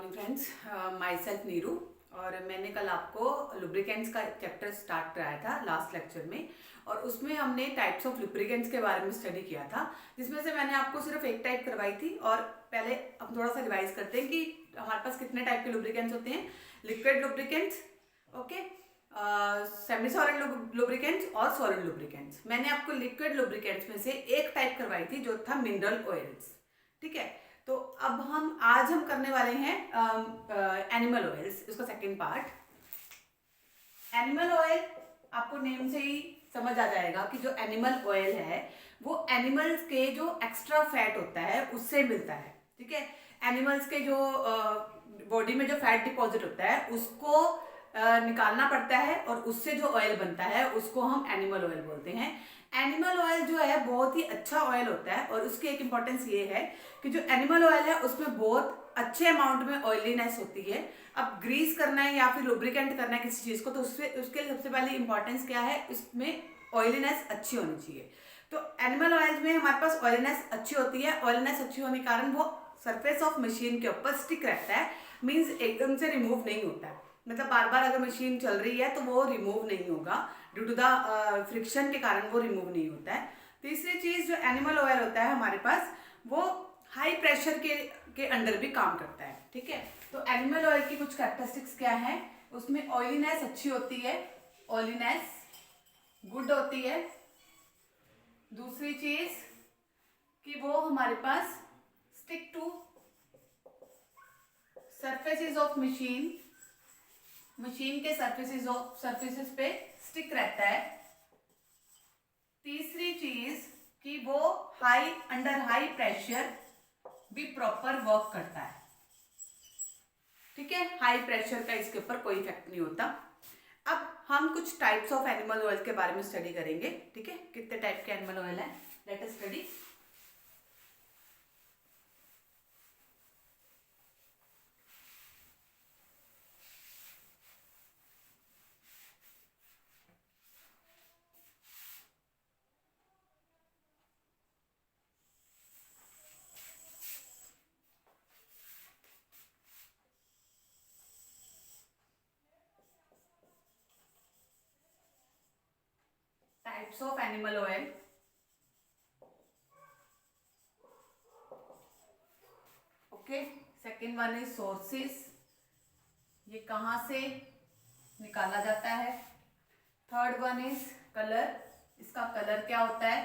Morning friends, my self Neeru. और मैंने कल आपको लुब्रिकेंट्स का चैप्टर स्टार्ट कराया था लास्ट लेक्चर में, और उसमें हमने टाइप्स ऑफ लुब्रिकेंट्स के बारे में स्टडी किया था, जिसमें से मैंने आपको सिर्फ एक टाइप करवाई थी। और पहले हम थोड़ा सा रिवाइज करते हैं कि हमारे पास कितने टाइप के लुब्रिकेंट्स होते हैं। Liquid lubricants, okay, semi solid lubricants और सॉलिड लुब्रिकेंट्स। मैंने आपको लिक्विड लुब्रिकेंट्स में से एक टाइप करवाई थी जो था मिनरल ऑयल्स। ठीक है, तो अब आज हम करने वाले हैं एनिमल ऑयल्स, उसका सेकंड पार्ट। एनिमल ऑयल आपको नेम से ही समझ आ जाएगा कि जो एनिमल ऑयल है वो एनिमल्स के जो एक्स्ट्रा फैट होता है उससे मिलता है। ठीक है, एनिमल्स के जो बॉडी में जो फैट डिपॉजिट होता है उसको निकालना पड़ता है, और उससे जो ऑयल बनता है उसको हम एनिमल ऑयल बोलते हैं। एनिमल ऑयल जो है बहुत ही अच्छा ऑयल होता है, और उसकी एक इंपॉर्टेंस ये है कि जो एनिमल ऑयल है उसमें बहुत अच्छे अमाउंट में ऑयलीनेस होती है। अब ग्रीस करना है या फिर लुब्रिकेंट करना है किसी चीज़ को, तो उसके लिए सबसे पहले इंपॉर्टेंस क्या है, उसमें ऑयलीनेस अच्छी होनी चाहिए। तो एनिमल ऑयल में हमारे पास ऑयलीनेस अच्छी होती है। ऑयलीनेस अच्छी होने के कारण वो सरफेस ऑफ मशीन के ऊपर स्टिक रहता है, मीन्स एकदम से रिमूव नहीं होता है। मतलब बार बार अगर मशीन चल रही है तो वो रिमूव नहीं होगा, ड्यू टू द फ्रिक्शन के कारण वो रिमूव नहीं होता है। तीसरी चीज़, जो एनिमल ऑयल होता है हमारे पास, वो हाई प्रेशर के अंडर भी काम करता है। ठीक है, तो एनिमल ऑयल की कुछ कैरेक्टरिस्टिक्स क्या है, उसमें ऑयलीनेस अच्छी होती है, ऑयलीनेस गुड होती है। दूसरी चीज कि वो हमारे पास stick to surfaces of machine, machine के सरफेसेस पे स्टिक रहता है। तीसरी चीज कि वो अंडर हाई प्रेशर भी प्रॉपर वर्क करता है। ठीक है, हाई प्रेशर का इसके ऊपर कोई इफेक्ट नहीं होता। अब हम कुछ टाइप्स ऑफ एनिमल ऑयल के बारे में स्टडी करेंगे। ठीक है, कितने टाइप के एनिमल ऑयल है, let us study. Types of animal oil. Okay, second one is sources, ये कहाँ से निकाला जाता है। थर्ड वन इज कलर, इसका कलर क्या होता है।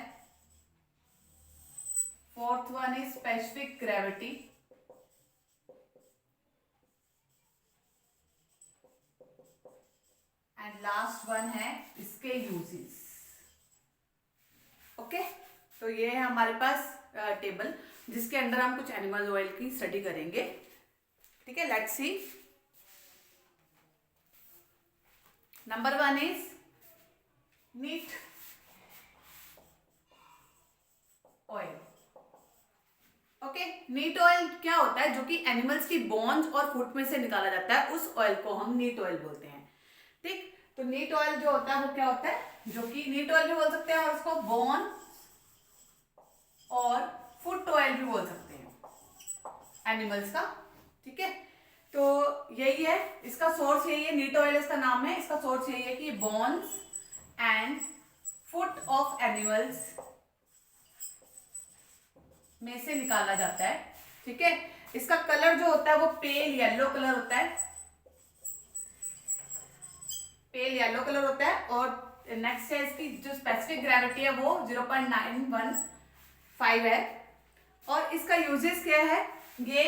Fourth one is specific gravity. And last one है इसके यूजेस। ओके, तो ये है हमारे पास टेबल जिसके अंदर हम कुछ एनिमल ऑयल की स्टडी करेंगे। ठीक है, let's see. Number one is neat oil. Okay, neat oil क्या होता है, जो कि एनिमल्स की बोन्स और फूट में से निकाला जाता है, उस ऑयल को हम नीट ऑयल बोलते हैं। ठीक, तो नीट ऑयल जो होता है वो क्या होता है, जो कि नीट ऑयल भी बोल सकते हैं और उसको बोन और फुट ऑयल भी बोल सकते हैं एनिमल्स का। ठीक है, तो यही है इसका सोर्स, यही है नीट ऑयल, इसका नाम है। इसका सोर्स यही है कि bones and foot of animals में से निकाला जाता है। ठीक है, इसका कलर जो होता है वो पेल येलो कलर होता है, पेल येलो कलर होता है। और नेक्स्ट है इसकी जो स्पेसिफिक ग्रेविटी है वो 0.915 है। और इसका यूजेस क्या है, ये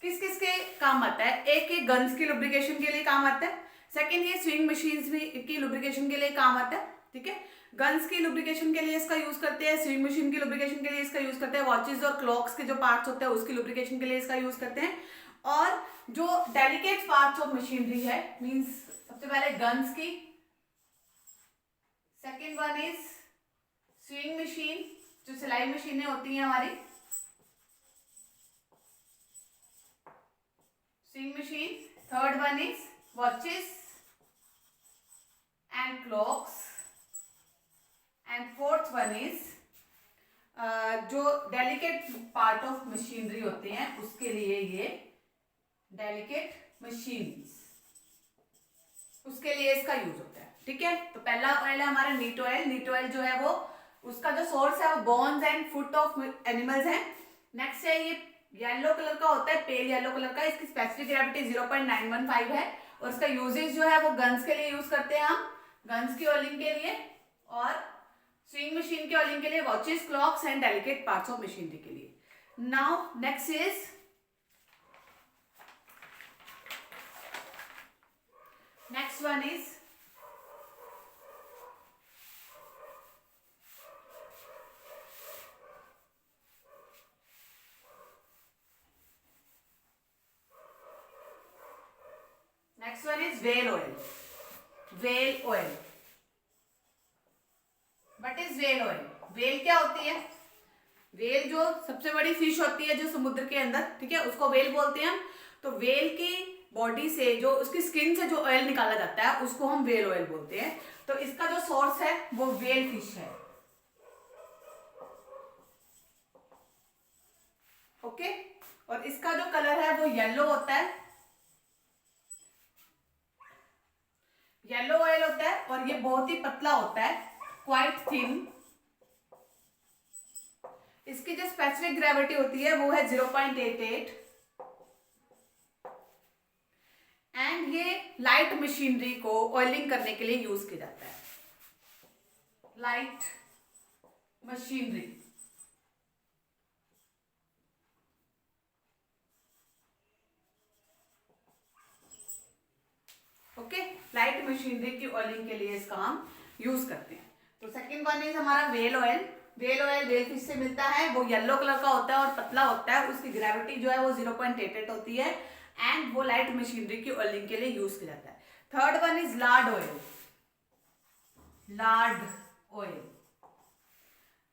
किस किस के काम आता है। एक ये गन्स की लुब्रिकेशन के लिए काम आता है। सेकंड, ये स्विंग मशीन्स भी की लुब्रिकेशन के लिए काम आता है। ठीक है, गन्स की लुब्रिकेशन के लिए इसका यूज करते हैं, स्विंग मशीन की लुब्रिकेशन के लिए इसका यूज करते हैं, वॉचेस और क्लॉक्स के जो पार्ट्स होते हैं उसकी लुब्रिकेशन के लिए इसका यूज करते हैं। और जो डेलिकेट पार्ट्स ऑफ मशीनरी है, मीन्स सबसे पहले गन्स की, second one is swing machine, जो सिलाई मशीनें होती हैं हमारी, swing machine. Third one is watches and clocks. And fourth one is जो डेलिकेट पार्ट ऑफ मशीनरी होते हैं उसके लिए ये डेलिकेट मशीन्स, उसके लिए इसका यूज होता है। ठीक है, तो पहला ऑयल है हमारा नीट ऑयल। नीट ऑयल जो है वो उसका जो सोर्स है वो bones and foot of animals है। नेक्स्ट है ये येलो कलर का होता है, पेल येलो कलर का। इसकी स्पेसिफिक ग्रेविटी 0.915 है और इसका यूजेज जो है वो गन्स के लिए यूज करते हैं हम, गन्स की ऑयलिंग के लिए और स्विंग मशीन की ऑयलिंग के लिए, watches, clocks and delicate parts of machinery के लिए। Now next is next one is whale oil. Whale oil. What is whale oil? whale क्या होती है? whale जो सबसे बड़ी फिश होती है जो समुद्र के अंदर, ठीक है, उसको whale बोलते हैं हम। तो whale की बॉडी से जो उसकी स्किन से जो ऑयल निकाला जाता है उसको हम whale oil बोलते हैं। तो इसका जो सोर्स है वो whale फिश है। ओके, और इसका जो कलर है वो येलो होता है, येलो ऑयल होता है और ये बहुत ही पतला होता है, क्वाइट थिन। इसकी जो स्पेसिफिक ग्रेविटी होती है वो है 0.88 एंड ये लाइट मशीनरी को ऑयलिंग करने के लिए यूज किया जाता है। Light machinery, okay, light machinery की ऑयलिंग के लिए इसका हम यूज करते हैं। तो सेकंड वन इज हमारा whale oil. Whale oil whale fish से मिलता है, वो येलो कलर का होता है और पतला होता है, उसकी ग्रेविटी जो है वो 0.88 होती है एंड वो लाइट मशीनरी की ऑयलिंग के लिए यूज किया जाता है। Third one is Lord oil. Lord oil,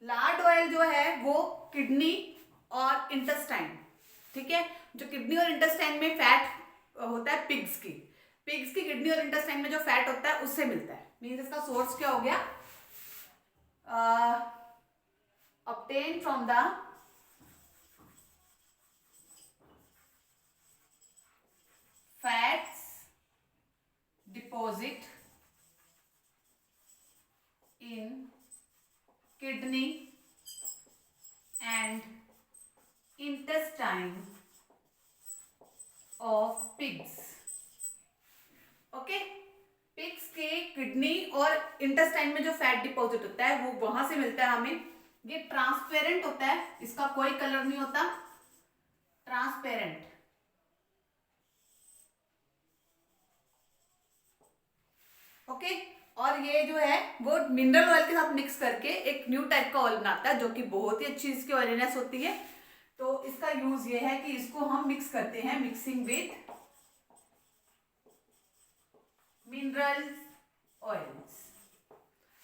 Lord oil जो है वो किडनी और इंटेस्टाइन, ठीक है, जो किडनी और इंटेस्टाइन में फैट होता है पिग्स की किडनी और इंटेस्टाइन में जो फैट होता है उससे मिलता है। मीन्स इसका सोर्स क्या हो गया? obtained from the fats deposit in kidney and intestine of pigs. Okay, pigs के किडनी और इंटेस्टाइन में जो फैट डिपॉजिट होता है वो वहां से मिलता है हमें। ये ट्रांसपेरेंट होता है, इसका कोई कलर नहीं होता, ट्रांसपेरेंट। ओके, और ये जो है वो मिनरल ऑयल के साथ मिक्स करके एक न्यू टाइप का ऑयल बनाता है जो कि बहुत ही अच्छी इसकी ऑयलीनेस होती है। तो इसका यूज ये है कि इसको हम मिक्स करते हैं, मिक्सिंग विथ मिनरल ऑयल्स।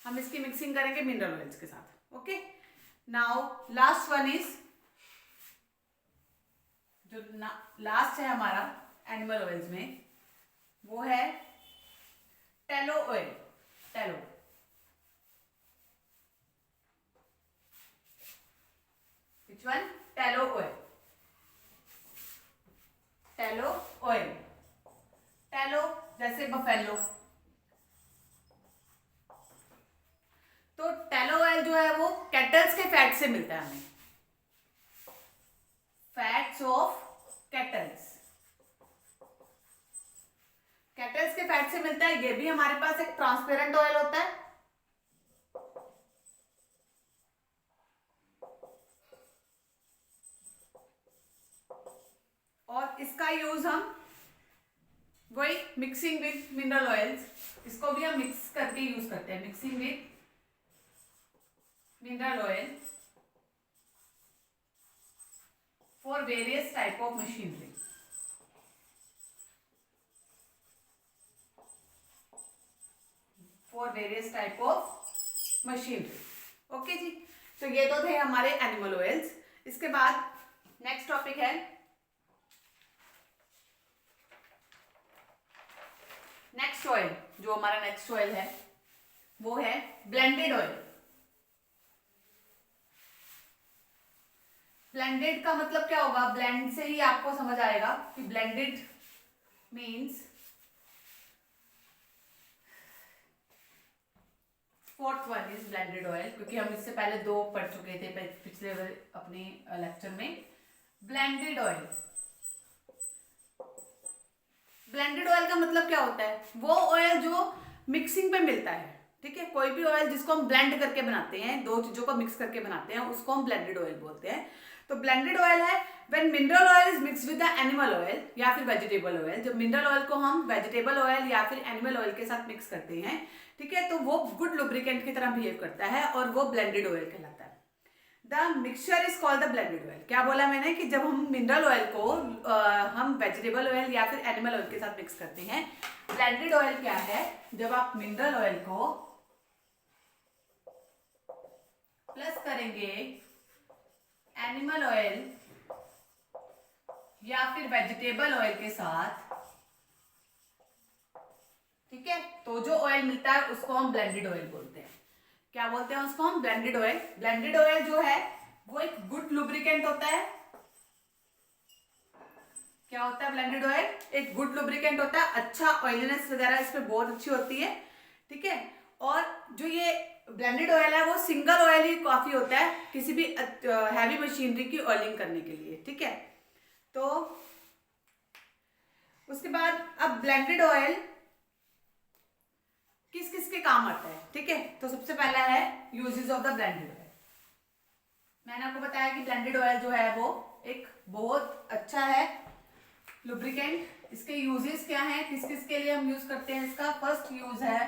हम इसकी मिक्सिंग करेंगे मिनरल ऑयल्स के साथ। Okay, now last one is, जो लास्ट है हमारा एनिमल ऑयल्स में, वो है tallow oil. Tallow, which one? Tallow oil. Tallow oil, tallow जैसे बफेलो। तो टेलो ऑयल जो है वो कैटल्स के फैट से मिलता है हमें, फैट्स ऑफ कैटल्स, कैटल्स के फैट से मिलता है। ये भी हमारे पास एक ट्रांसपेरेंट ऑयल होता है और इसका यूज हम वही मिक्सिंग विथ मिनरल ऑयल्स, इसको भी हम मिक्स करके यूज करते हैं, mixing with mineral oil for various type of machinery. For various type of machinery. Okay जी, तो ये तो थे हमारे एनिमल ऑयल्स। इसके बाद नेक्स्ट टॉपिक है, नेक्स्ट ऑयल। जो हमारा नेक्स्ट ऑयल है वो है ब्लेंडेड ऑयल। ब्लेंडेड का मतलब क्या होगा, ब्लेंड से ही आपको समझ आएगा कि blended means fourth one is blended oil, क्योंकि हम इससे पहले 2 पढ़ चुके थे पिछले अपने लेक्चर में। ब्लेंडेड ऑयल, ब्लेंडेड ऑयल का मतलब क्या होता है, वो ऑयल जो मिक्सिंग पे मिलता है, ठीक है। कोई भी ऑयल जिसको हम ब्लेंड करके बनाते हैं, 2 चीजों को मिक्स करके बनाते हैं, उसको हम ब्लेंडेड ऑयल बोलते हैं। तो ब्लेंडेड ऑयल है when mineral oil is mix with the animal oil या फिर वेजिटेबल ऑयल। जब मिनरल ऑयल को हम वेजिटेबल ऑयल या फिर एनिमल ऑयल के साथ मिक्स करते हैं, ठीक है, तो वो गुड लुब्रिकेंट की तरह बिहेव करता है और वो ब्लेंडेड ऑयल कहलाता है। The mixture is called the blended oil. क्या बोला मैंने कि जब हम मिनरल ऑयल को हम वेजिटेबल ऑयल या फिर एनिमल ऑयल के साथ मिक्स करते हैं। ब्लेंडेड ऑयल क्या है, जब आप मिनरल ऑयल को प्लस करेंगे एनिमल ऑयल या फिर वेजिटेबल ऑयल के साथ, ठीक है, तो जो ऑयल मिलता है उसको हम ब्लेंडेड ऑयल बोलते हैं। क्या बोलते हैं उसको हम, ब्लेंडेड ऑयल। ब्लेंडेड ऑयल जो है वो एक गुड लुब्रिकेंट होता है। क्या होता है ब्लेंडेड ऑयल, एक गुड लुब्रिकेंट होता है, अच्छा ऑयलीनेस वगैरह इसमें बहुत अच्छी होती है, ठीक है। और जो ये ब्लेंडेड ऑयल है वो सिंगल ऑयल ही काफी होता है किसी भी हैवी मशीनरी की ऑयलिंग करने के लिए, ठीक है। तो उसके बाद अब ब्लेंडेड ऑयल किस किस के काम आता है, ठीक है। तो सबसे पहला है uses of the blended oil. मैंने आपको बताया कि ब्लेंडेड ऑयल जो है वो एक बहुत अच्छा है लुब्रिकेंट। इसके यूजेस क्या हैं, किस किस के लिए हम यूज करते हैं इसका। फर्स्ट यूज है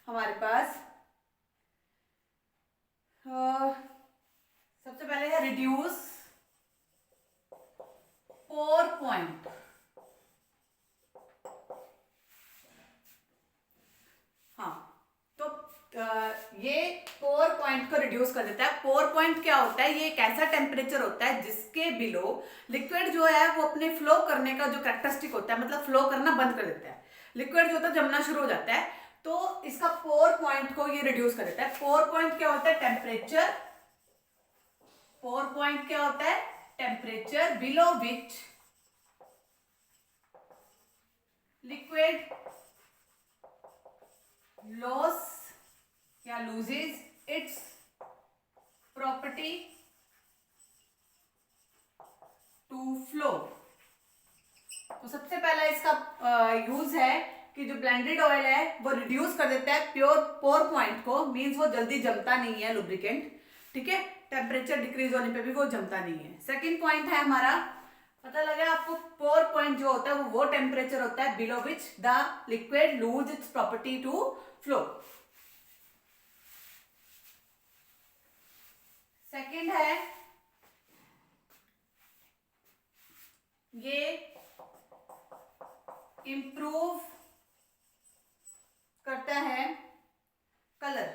हमारे पास सबसे पहले है रिड्यूस पोर पॉइंट। हाँ, तो ये पोर पॉइंट को रिड्यूस कर देता है। पोर पॉइंट क्या होता है, ये एक ऐसा टेम्परेचर होता है जिसके बिलो लिक्विड जो है वो अपने फ्लो करने का जो कैरेक्टरिस्टिक होता है, मतलब फ्लो करना बंद कर देता है। लिक्विड जो होता है जमना शुरू हो जाता है, तो इसका पोर पॉइंट को ये रिड्यूस कर देता है। पोर पॉइंट क्या होता है, टेम्परेचर। पोर पॉइंट क्या होता है, temperature below which liquid loss या loses its property to flow. तो सबसे पहला इसका यूज है कि जो ब्लेंडेड ऑयल है वो रिड्यूस कर देता है प्योर पोर पॉइंट को, मींस वो जल्दी जमता नहीं है लुब्रिकेंट, ठीक है। टेम्परेचर डिक्रीज होने पे भी वो जमता नहीं है। सेकंड पॉइंट है हमारा, पता लगा आपको, पोर पॉइंट जो होता है वो टेम्परेचर होता है below which the liquid lose its property to flow. Second है ये इंप्रूव करता है कलर,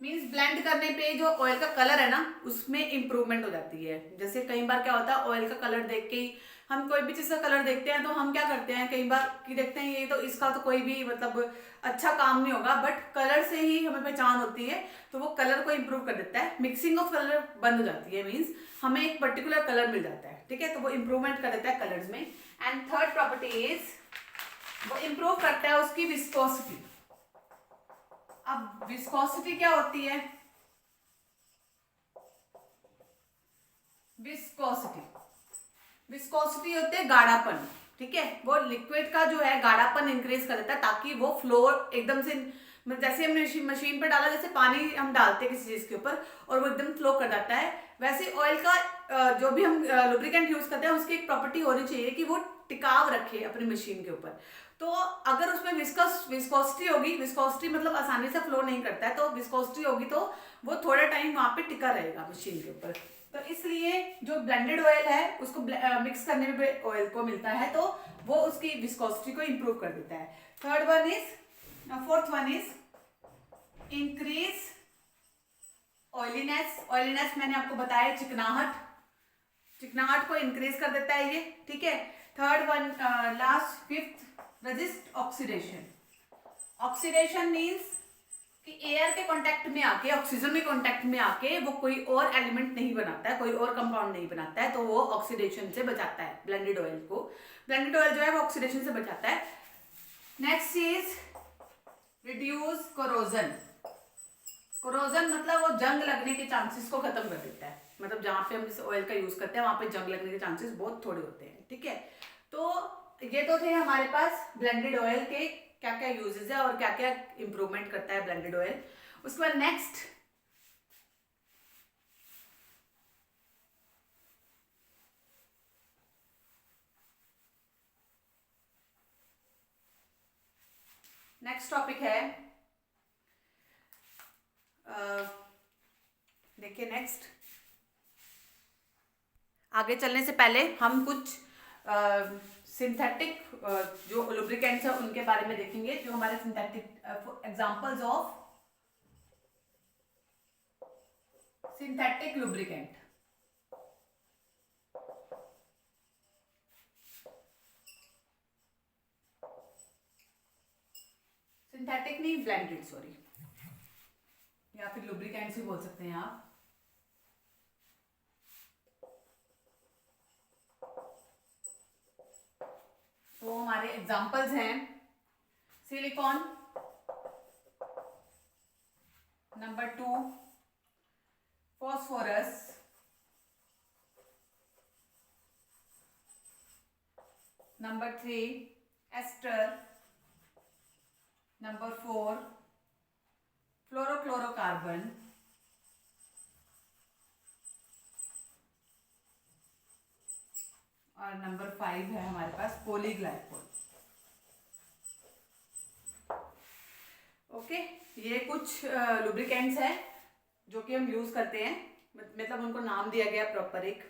मींस ब्लेंड करने पे जो ऑयल का कलर है ना उसमें इंप्रूवमेंट हो जाती है। जैसे कई बार क्या होता है, ऑयल का कलर देख के ही हम कोई भी चीज का कलर देखते हैं तो हम क्या करते हैं, कई बार कि देखते हैं ये तो इसका तो कोई भी मतलब अच्छा काम नहीं होगा, बट कलर से ही हमें पहचान होती है, तो वो कलर को इंप्रूव कर देता है। मिक्सिंग ऑफ कलर बंद हो जाती है, मीन्स हमें एक पर्टिकुलर कलर मिल जाता है, ठीक है, तो वो इंप्रूवमेंट कर देता है कलर्स में। एंड थर्ड प्रॉपर्टी इज वो इंप्रूव करता है उसकी विस्कोसिटी। अब विस्कोसिटी क्या होती है, विस्कोसिटी विस्कोसिटी होते है गाढ़ापन, ठीक है। वो लिक्विड का जो है गाढ़ापन इंक्रीज कर देता है ताकि वो फ्लो एकदम से, जैसे हमने मशीन पे डाला, जैसे पानी हम डालते हैं किसी चीज के ऊपर और वो एकदम फ्लो कर जाता है, वैसे ऑयल का जो भी हम लुब्रिकेंट यूज करते हैं उसकी एक प्रॉपर्टी होनी चाहिए कि वो टिकाव रखे अपनी मशीन के ऊपर। तो अगर उसमें विस्कोसिटी होगी, विस्कोसिटी मतलब आसानी से फ्लो नहीं करता है, तो विस्कोसिटी होगी तो वो थोड़ा टाइम वहां पे टिका रहेगा मशीन के ऊपर। तो इसलिए जो ब्लेंडेड ऑयल है उसको मिक्स करने में ऑयल को मिलता है, तो वो उसकी विस्कोसिटी को इंप्रूव कर देता है। Fourth one is increase oiliness. Oiliness मैंने आपको बताया चिकनाहट को इंक्रीज कर देता है ये, ठीक है। Third one last fifth, resist oxidation. Oxidation means कि कि एयर के कांटेक्ट में आके, ऑक्सीजन के कांटेक्ट में आके वो कोई और एलिमेंट नहीं बनाता है, कोई और कंपाउंड नहीं बनाता है, तो वो ऑक्सीडेशन से बचाता है ब्लेंडेड ऑयल को। ब्लेंडेड ऑयल जो है वो ऑक्सीडेशन से बचाता है। Next is reduce corrosion. Corrosion मतलब वो जंग लगने के चांसेस को खत्म कर देता है, मतलब जहाँ पे हम इस ऑयल का यूज करते हैं वहां पे जंग लगने के चांसेस बहुत थोड़े होते हैं। ठीक है, तो ये तो थे हमारे पास ब्लेंडेड ऑयल के क्या क्या यूजेस है और क्या क्या इंप्रूवमेंट करता है ब्लेंडेड ऑयल। उसके बाद नेक्स्ट टॉपिक है, देखिए नेक्स्ट, आगे चलने से पहले हम कुछ सिंथेटिक जो लुब्रिकेंट्स है उनके बारे में देखेंगे, जो हमारे synthetic examples of synthetic lubricant. Synthetic नहीं, ब्लेंडेड, सॉरी, या फिर लुब्रिकेंट्स भी बोल सकते हैं आप। तो हमारे एग्जांपल्स हैं silicon, number 2 phosphorus, number 3 ester, number 4 fluorochlorocarbon, और नंबर 5 है हमारे पास पॉलीग्लाइकोल। ओके, ये कुछ लुब्रिकेंट्स हैं जो कि हम यूज करते हैं, मतलब उनको नाम दिया गया प्रॉपर एक।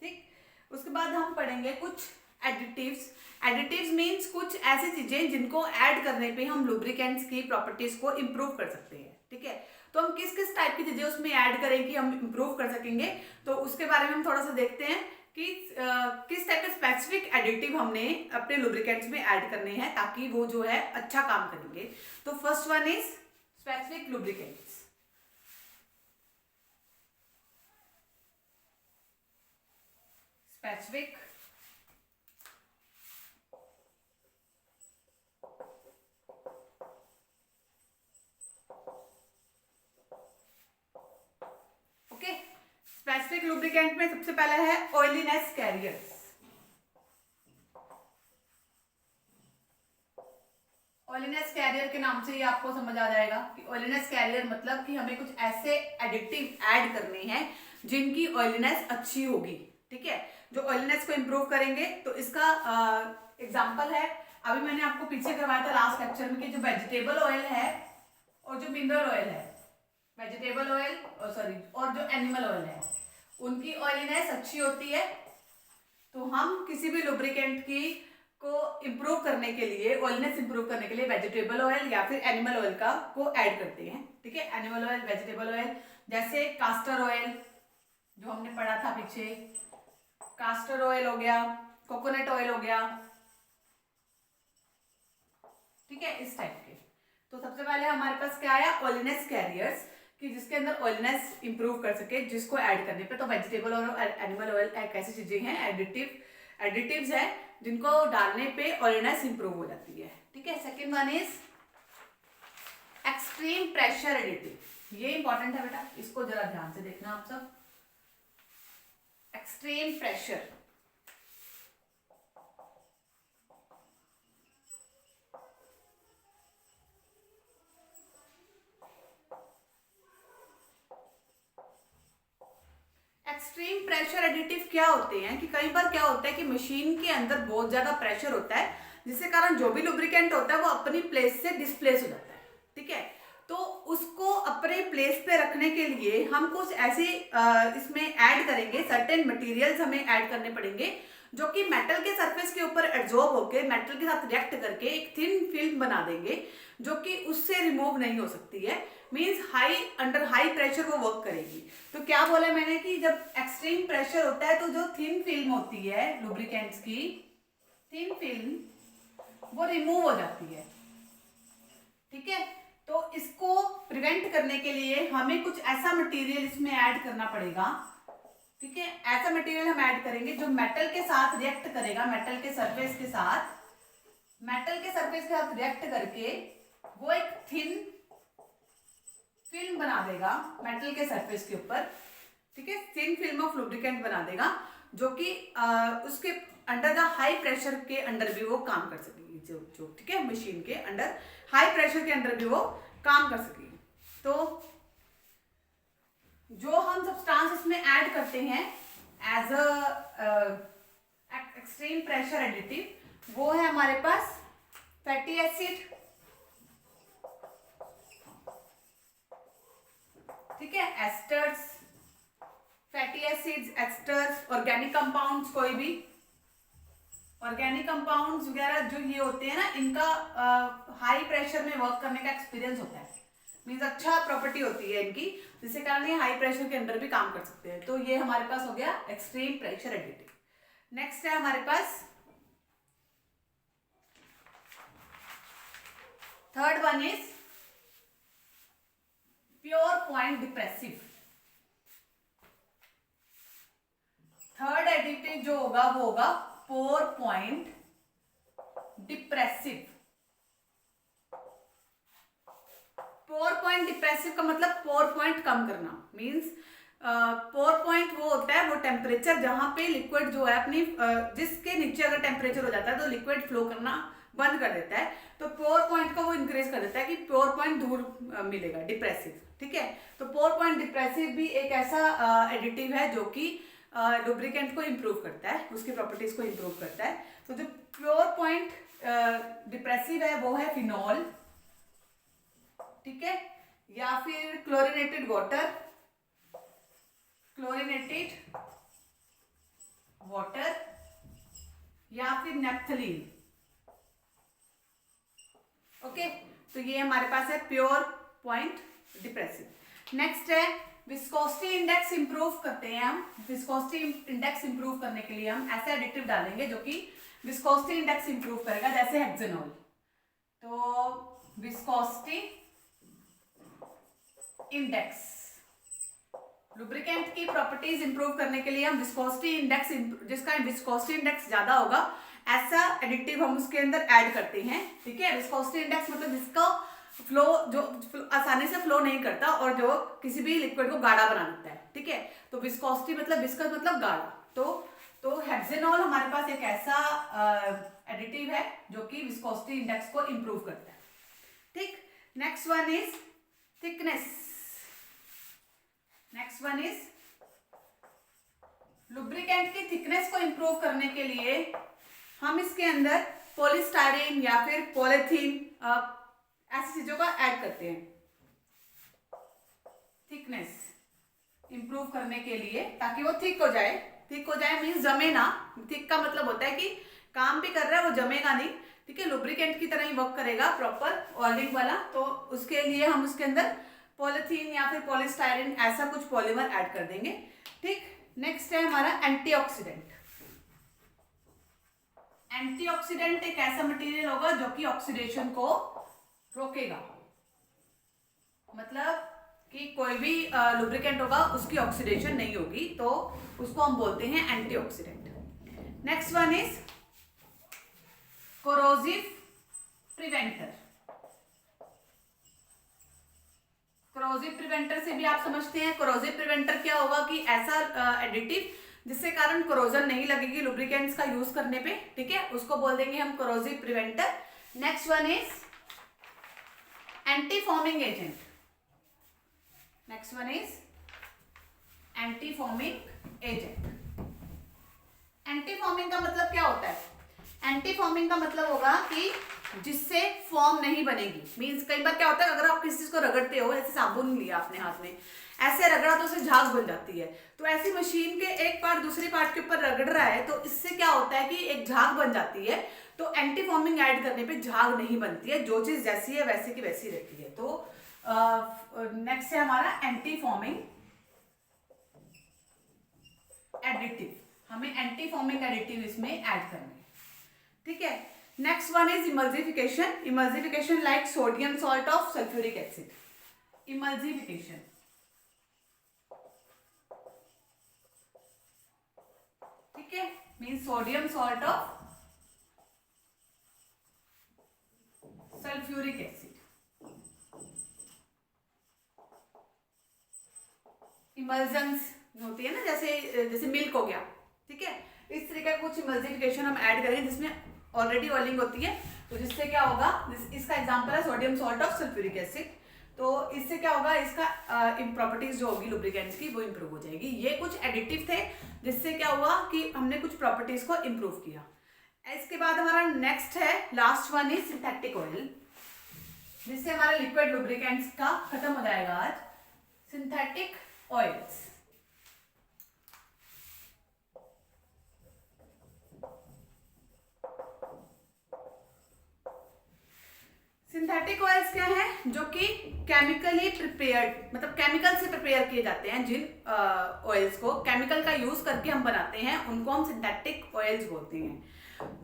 ठीक, उसके बाद हम पढ़ेंगे कुछ एडिटिव्स। एडिटिव्स मीन्स कुछ ऐसी चीजें जिनको ऐड करने पे हम लुब्रिकेंट्स की प्रॉपर्टीज को इम्प्रूव कर सकते हैं। ठीक है, तो हम किस किस टाइप की चीजें उसमें ऐड करें कि हम इम्प्रूव कर सकेंगे, तो उसके बारे में हम थोड़ा सा देखते हैं कि किस टाइप के स्पेसिफिक एडिटिव हमने अपने लुब्रिकेंट्स में ऐड करने हैं ताकि वो जो है अच्छा काम करेंगे। तो first one is specific lubricants. Specific specific lubricant में सबसे पहला है ऑयलीनेस कैरियर्स। ऑयलीनेस कैरियर के नाम से ही आपको समझ आ जाएगा कि ऑयलीनेस कैरियर मतलब कि हमें कुछ ऐसे एडिटिव ऐड करने हैं जिनकी ऑयलीनेस अच्छी होगी। ठीक है, जो ऑयलीनेस को इंप्रूव करेंगे। तो इसका एग्जांपल है, अभी मैंने आपको पीछे करवाया था लास्ट लेक्चर में कि जो वेजिटेबल ऑयल है और जो मिनरल ऑयल है, वेजिटेबल ऑयल सॉरी और जो एनिमल ऑयल है, उनकी ऑयलीनेस अच्छी होती है। तो हम किसी भी लुब्रिकेंट की को इंप्रूव करने के लिए, ऑयलीनेस इंप्रूव करने के लिए वेजिटेबल ऑयल या फिर एनिमल ऑयल का को ऐड करते हैं। ठीक है, एनिमल ऑयल, वेजिटेबल ऑयल, जैसे कास्टर ऑयल जो हमने पढ़ा था पीछे, कास्टर ऑयल हो गया, कोकोनट ऑयल हो गया। ठीक है, इस टाइप के। तो सबसे पहले हमारे पास क्या आया, ऑयलीनेस कैरियर्स, कि जिसके अंदर ऑयलीनेस इंप्रूव कर सके, जिसको ऐड करने पे। तो वेजिटेबल और एनिमल ऑयल एक ऐसी चीजें हैं, एडिटिव्स है जिनको डालने पे ऑयलीनेस इंप्रूव हो जाती है। ठीक है, second one is extreme pressure additive. ये इंपॉर्टेंट है बेटा, इसको जरा ध्यान से देखना आप सब। Extreme pressure, extreme pressure additive क्या होते हैं कि कई बार क्या होता है कि मशीन के अंदर बहुत ज्यादा प्रेशर होता है, जिसके कारण जो भी लुब्रिकेंट होता है वो अपनी प्लेस से डिस्प्लेस हो जाता है। ठीक है, तो उसको अपने प्लेस पे रखने के लिए हम कुछ ऐसे इसमें ऐड करेंगे, सर्टेन मटेरियल्स हमें ऐड करने पड़ेंगे जो कि मेटल के सरफेस के ऊपर एब्जॉर्ब होकर मेटल के साथ रिएक्ट करके एक थिन फिल्म बना देंगे जो कि उससे रिमूव नहीं हो सकती है। मींस अंडर हाई प्रेशर वो वर्क करेगी। तो क्या बोला मैंने कि जब एक्सट्रीम प्रेशर होता है तो जो थिन फिल्म होती है लुब्रिकेंट्स की, थिन फिल्म वो रिमूव हो जाती है। ठीक है, तो इसको प्रिवेंट करने के लिए हमें कुछ ऐसा मटेरियल इसमें ऐड करना पड़ेगा, ठीक है। ऐसा मटेरियल हम ऐड करेंगे जो मेटल के साथ रिएक्ट करेगा, मेटल के सरफेस के साथ रिएक्ट करके वो एक थिन फिल्म बना देगा मेटल के सरफेस के ऊपर, ठीक है। थिन फिल्म ऑफ लुब्रिकेंट बना देगा जो कि उसके अंडर द हाई प्रेशर के अंडर भी वो काम कर सकेगी, जो ठीक है, मशीन के अंडर हाई प्रेशर के अंदर भी वो काम कर सकेगी। तो जो हम सब्सटेंस इसमें ऐड करते हैं as a extreme pressure additive, वो है हमारे पास फैटी एसिड, ठीक है, esters, fatty acids, esters, organic compounds, कोई भी ऑर्गेनिक कंपाउंड्स वगैरह जो ये होते हैं ना, इनका हाई प्रेशर में वर्क करने का एक्सपीरियंस होता है, मींस अच्छा प्रॉपर्टी होती है इनकी, जिसके कारण ये हाई प्रेशर के अंदर भी काम कर सकते हैं। तो ये हमारे पास हो गया एक्सट्रीम प्रेशर एडिटिव। नेक्स्ट है हमारे पास third one is pure point depressive. Third additive जो होगा वो होगा pour point depressive. Pour point depressive का मतलब पोर पॉइंट कम करना, मींस पोर पॉइंट वो होता है वो टेम्परेचर जहां पे लिक्विड जो है अपनी जिसके नीचे अगर टेम्परेचर हो जाता है तो लिक्विड फ्लो करना बंद कर देता है, तो पोर पॉइंट को वो इंक्रीज कर देता है कि पोर पॉइंट दूर मिलेगा, डिप्रेसिव, ठीक है। तो पोर पॉइंट डिप्रेसिव भी एक ऐसा एडिटिव है जो कि लुब्रिकेंट को इंप्रूव करता है, उसकी प्रॉपर्टीज को इंप्रूव करता है। तो जो प्योर पॉइंट डिप्रेसिव है वो है फिनॉल, ठीक है, या फिर क्लोरीनेटेड वाटर, या फिर नेप्थलीन, ओके। तो ये हमारे पास है प्योर पॉइंट डिप्रेसिव। नेक्स्ट है विस्कोसिटी इंडेक्स इंप्रूव करते हैं हम। विस्कोसिटी इंडेक्स इंप्रूव करने के लिए हम ऐसे एडिटिव डालेंगे जो कि विस्कोसिटी इंडेक्स इंप्रूव करेगा, जैसे हेक्सेनॉल। तो विस्कोसिटी इंडेक्स, लुब्रिकेंट की प्रॉपर्टीज इंप्रूव करने के लिए हम विस्कोसिटी इंडेक्स, जिसका विस्कोसिटी इंडेक्स ज्यादा होगा ऐसा एडिटिव हम उसके अंदर ऐड करते हैं, ठीक है। विस्कोसिटी इंडेक्स मतलब जिसका फ्लो जो आसानी से फ्लो नहीं करता और जो किसी भी लिक्विड को गाढ़ा बना देता है, ठीक है। तो विस्कोसिटी मतलब विस्कस मतलब गाढ़ा। तो हेक्सेनॉल हमारे पास एक ऐसा एडिटिव है जो कि विस्कोसिटी इंडेक्स को इंप्रूव करता है, ठीक। Next one is thickness. Lubricant की थिकनेस को इंप्रूव करने के लिए हम इसके अंदर पॉलीस्टाइरीन या फिर पॉलीथीन ऐसी चीजों का ऐड करते हैं थिकनेस इंप्रूव करने के लिए, ताकि वो थिक हो जाए मीन्स जमे ना। थिक का मतलब होता है कि काम भी कर रहा है वो जमेगा नहीं, ठीक है, लुब्रिकेंट की तरह ही वर्क करेगा, प्रॉपर ऑयलिंग वाला। तो उसके लिए हम उसके अंदर पॉलीथीन या फिर पॉलीस्टाइरीन ऐसा कुछ पॉलीमर ऐड कर देंगे, ठीक। नेक्स्ट है हमारा एंटीऑक्सीडेंट। एंटीऑक्सीडेंट एक ऐसा मटेरियल होगा जो कि ऑक्सीडेशन को रोकेगा, मतलब कि कोई भी लुब्रिकेंट होगा उसकी ऑक्सीडेशन नहीं होगी, तो उसको हम बोलते हैं antioxidant. Next one is corrosive preventer. Corrosive preventer से भी आप समझते हैं, कोरोसिव प्रिवेंटर क्या होगा कि ऐसा एडिटिव जिससे कारण कोरोजन नहीं लगेगी लुब्रिकेंट्स का यूज करने पे, ठीक है, उसको बोल देंगे हम corrosive preventer. Next one is anti forming agent. Anti forming का मतलब क्या होता है? एंटी फॉर्मिंग का मतलब होगा कि जिससे फॉर्म नहीं बनेगी, मींस कई बार क्या होता है अगर आप किसी चीज को रगड़ते हो, ऐसे साबुन लिया अपने हाथ में, ऐसे रगड़ा तो उससे झाग बन जाती है। तो ऐसी मशीन के एक पार्ट दूसरे पार्ट के ऊपर रगड़ रहा है तो इससे क्या होता है कि एक झाग बन जाती है। तो एंटी फॉर्मिंग ऐड करने पे झाग नहीं बनती है, जो चीज जैसी है वैसे की वैसी रहती है। तो नेक्स्ट है हमारा एंटी फॉर्मिंग एडिटिव। हमें एंटी फॉर्मिंग एडिटिव इसमें ऐड करना है, ठीक है। Next one is emulsification. Emulsification like sodium salt of sulphuric acid. Emulsification, ठीक है, mean sodium salt of sulphuric acid. Emulsions होती है ना, जैसे जैसे मिल्क हो गया, ठीक है, इस तरीके का कुछ इमल्सिफिकेशन हम ऐड करेंगे जिसमें ऑलरेडी ऑयलिंग होती है. तो जिससे क्या होगा, इसका एग्जांपल है sodium salt of sulphuric acid. तो इससे क्या होगा, इसका प्रॉपर्टीज जो होगी लुब्रिकेंट्स की वो इंप्रूव हो जाएगी. ये कुछ एडिटिव थे जिससे क्या हुआ कि हमने कुछ प्रॉपर्टीज को इंप्रूव किया. इसके बाद हमारा नेक्स्ट है, last one is synthetic oil, जिससे हमारा लिक्विड लुब्रिकेंट्स का खत्म हो जाएगा आज. Synthetic oils. सिंथेटिक ऑयल्स क्या है, जो कि केमिकली प्रिपेयर्ड, मतलब केमिकल से प्रिपेयर किए जाते हैं. जिन ऑयल्स को केमिकल का यूज करके हम बनाते हैं उनको हम सिंथेटिक ऑयल्स बोलते हैं.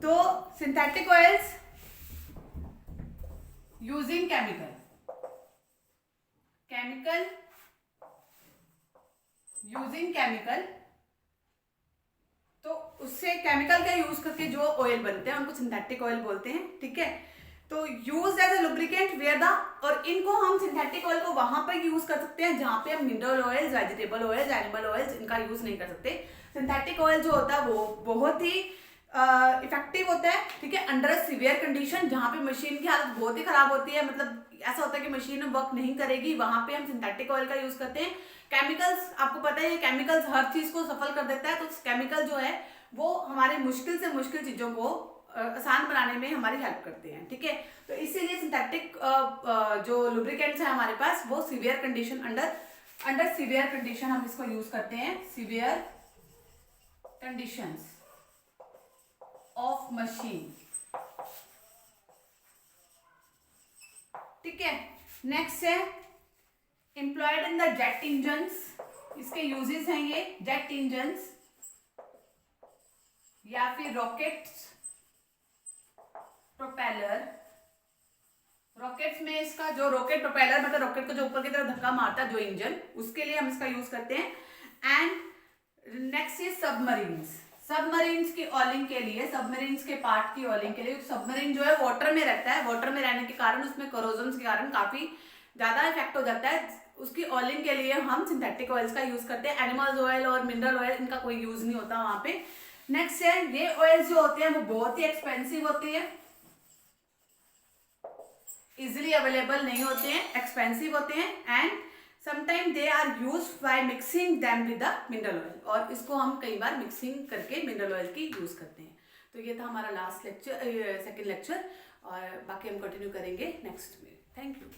तो synthetic oils using chemical using chemical, तो उससे केमिकल का यूज करके जो ऑयल बनते हैं उनको सिंथेटिक ऑयल बोलते हैं. ठीक है, तो use as a lubricant where the, और इनको हम सिंथेटिक ऑयल को वहां पर यूज कर सकते हैं जहां पे हम mineral oils, vegetable oils, animal oils इनका यूज नहीं कर सकते. सिंथेटिक ऑयल जो होता है वो बहुत ही इफेक्टिव होता है. ठीक है, अंडर सीवियर कंडीशन, जहां पे मशीन की हालत बहुत ही खराब होती है, मतलब ऐसा होता है कि मशीन वर्क नहीं करेगी, वहां पे हम सिंथेटिक ऑयल का यूज करते हैं. केमिकल्स, आपको पता है केमिकल्स हर चीज को सफल कर देता है, तो केमिकल जो है वो हमारे मुश्किल से मुश्किल चीजों को आसान बनाने में हमारी हेल्प करते हैं. ठीक है, तो इसीलिए सिंथेटिक जो लुब्रिकेंट्स है हमारे पास वो severe condition, under severe condition हम इसको यूज करते हैं. Severe conditions of machine. ठीक है, नेक्स्ट है employed in the jet engines. इसके यूजेस हैं ये जेट इंजन्स या फिर रॉकेट्स, प्रोपेलर. रॉकेट्स में इसका जो रॉकेट प्रोपेलर, मतलब रॉकेट को जो ऊपर की तरफ धक्का मारता है जो इंजन, उसके लिए हम इसका यूज करते हैं. And next is submarines. Submarines की ऑयलिंग के लिए, सबमरीन्स के पार्ट की ऑयलिंग के लिए, सबमरीन जो है वाटर में रहता है, वाटर में रहने के कारण उसमें कोरोजन के कारण काफी ज्यादा इफेक्ट हो जाता है, उसकी ऑयलिंग के लिए हम सिंथेटिक ऑयल्स का यूज करते हैं. एनिमल्स ऑयल और मिनरल ऑयल इनका कोई यूज नहीं होता वहां पे. नेक्स्ट है, ये ऑयल जो होते हैं वो बहुत ही एक्सपेंसिव होती है, इजिली अवेलेबल नहीं होते हैं, एक्सपेंसिव होते हैं. And sometime they are use by mixing them with the mineral oil, और इसको हम कई बार मिक्सिंग करके मिनरल ऑयल की यूज करते हैं. तो ये था हमारा लास्ट लेक्चर, सेकंड लेक्चर, और बाकी हम कंटिन्यू करेंगे नेक्स्ट में. Thank you.